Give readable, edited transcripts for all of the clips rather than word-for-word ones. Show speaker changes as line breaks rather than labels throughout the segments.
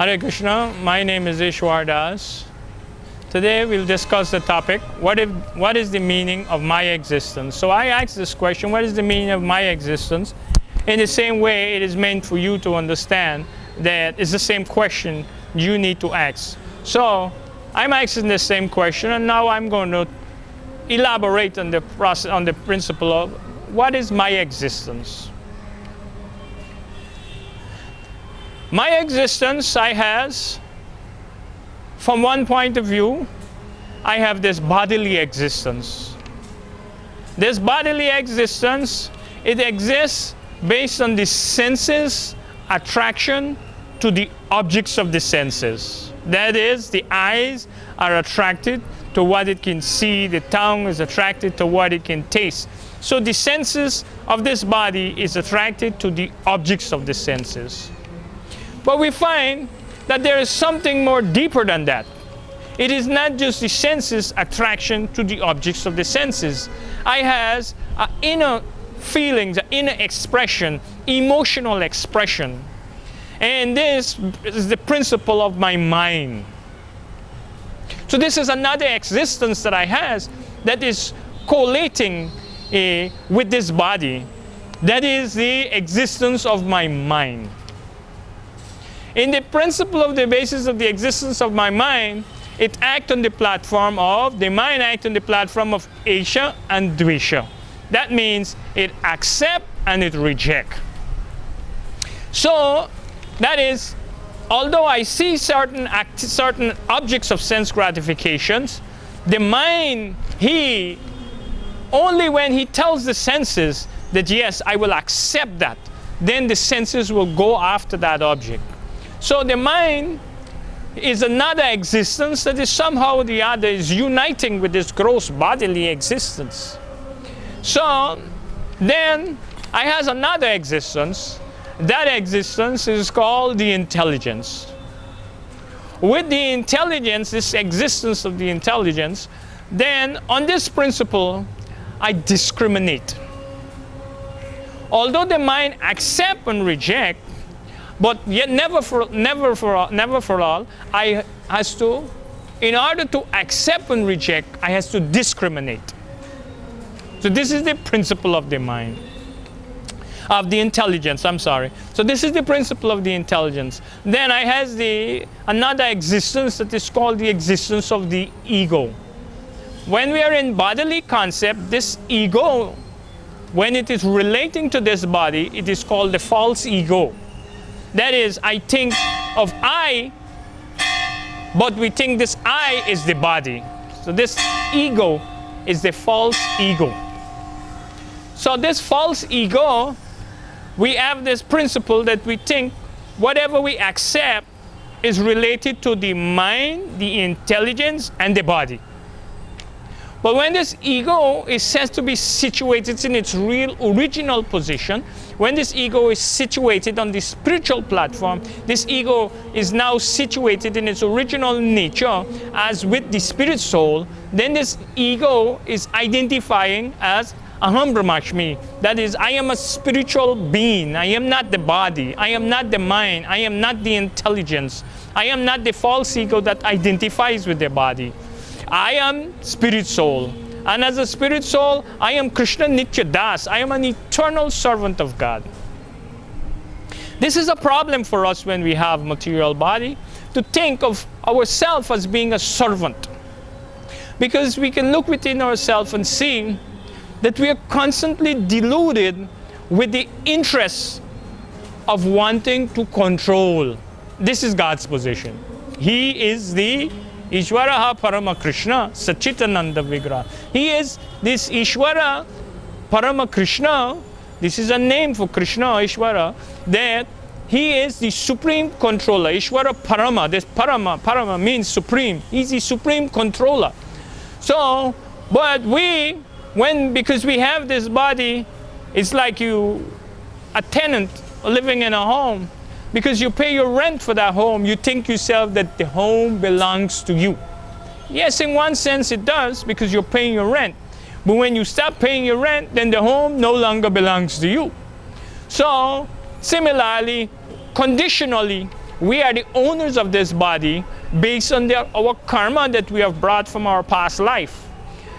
Hare Krishna, my name is Isvara. Today we'll discuss the topic, what is the meaning of my existence? So I asked this question, what is the meaning of my existence? In the same way, it is meant for you to understand that it's the same question you need to ask. So I'm asking the same question, and now I'm going to elaborate on the process, on the principle of what is my existence. My existence, from one point of view, I have this bodily existence. This bodily existence, it exists based on the senses' attraction to the objects of the senses. That is, the eyes are attracted to what it can see, the tongue is attracted to what it can taste. So the senses of this body is attracted to the objects of the senses. But we find that there is something more deeper than that. It is not just the senses' attraction to the objects of the senses. I has an inner feelings, an inner expression, emotional expression. And this is the principle of my mind. So this is another existence that I has that is collating with this body. That is the existence of my mind. In the principle of the basis of the existence of my mind, it acts on the platform of, the mind acts on the platform of Isha and Dvesha. That means it accepts and it rejects. So, that is, although I see certain objects of sense gratifications, the mind, only when he tells the senses that yes, I will accept that, then the senses will go after that object. So the mind is another existence that is somehow or the other is uniting with this gross bodily existence. So then I has another existence. That existence is called the intelligence. With the intelligence, this existence of the intelligence, then on this principle, I discriminate. Although the mind accept and reject, but yet never for all, I has to, in order to accept and reject, I has to discriminate. So this is the principle of the mind, of the intelligence, I'm sorry. So this is the principle of the intelligence. Then I has another existence that is called the existence of the ego. When we are in bodily concept, this ego, when it is relating to this body, it is called the false ego. That is, I think of I, but we think this I is the body. So this ego is the false ego. So this false ego, we have this principle that we think whatever we accept is related to the mind, the intelligence, and the body. But when this ego is said to be situated in its real original position, when this ego is situated on the spiritual platform, this ego is now situated in its original nature as with the spirit soul, then this ego is identifying as Aham Brahmashmi. That is, I am a spiritual being. I am not the body. I am not the mind. I am not the intelligence. I am not the false ego that identifies with the body. I am spirit soul. And as a spirit soul, I am Krishna Nitya Das. I am an eternal servant of God. This is a problem for us when we have material body, to think of ourselves as being a servant. Because we can look within ourselves and see that we are constantly deluded with the interest of wanting to control. This is God's position. He is the Isvara Parama Krishna Sachitananda Vigraha. He is this Isvara Parama Krishna. This is a name for Krishna, Isvara, that he is the supreme controller. Isvara Parama, this Parama means supreme. He's the supreme controller. So, but because we have this body, it's like a tenant living in a home. Because you pay your rent for that home, you think yourself that the home belongs to you. Yes, in one sense it does, because you're paying your rent. But when you stop paying your rent, then the home no longer belongs to you. So, similarly, conditionally, we are the owners of this body based on our karma that we have brought from our past life.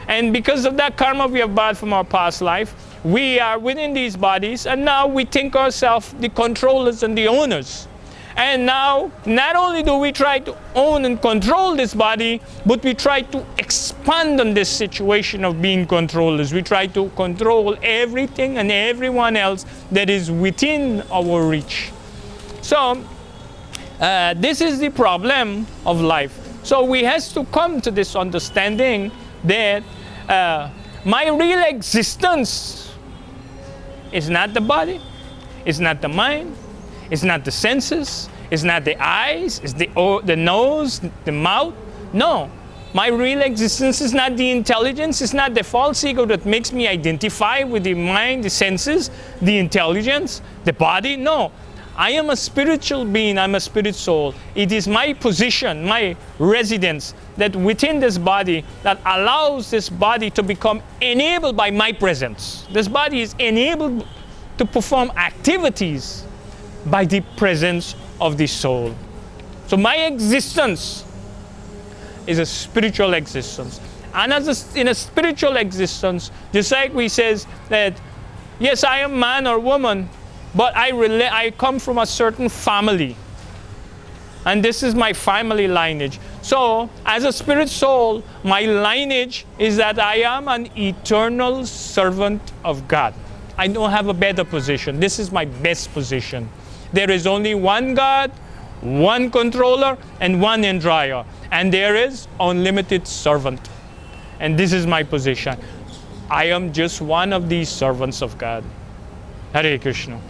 And because of that karma we have brought from our past life, we are within these bodies, and now we think ourselves the controllers and the owners. And now, not only do we try to own and control this body, but we try to expand on this situation of being controllers. We try to control everything and everyone else that is within our reach. So, this is the problem of life. So we have to come to this understanding that my real existence is not the body, it's not the mind, it's not the senses, it's not the eyes, it's the nose, the mouth. No, my real existence is not the intelligence, it's not the false ego that makes me identify with the mind, the senses, the intelligence, the body. No, I am a spiritual being, I'm a spirit soul. It is my position, my residence, that within this body that allows this body to become enabled by my presence. This body is enabled to perform activities by the presence of the soul. So my existence is a spiritual existence. And in a spiritual existence, just like we says that, yes, I am man or woman, but I come from a certain family. And this is my family lineage. So, as a spirit soul, my lineage is that I am an eternal servant of God. I don't have a better position. This is my best position. There is only one God, one controller, and one endrayer. And there is unlimited servant. And this is my position. I am just one of these servants of God. Hare Krishna.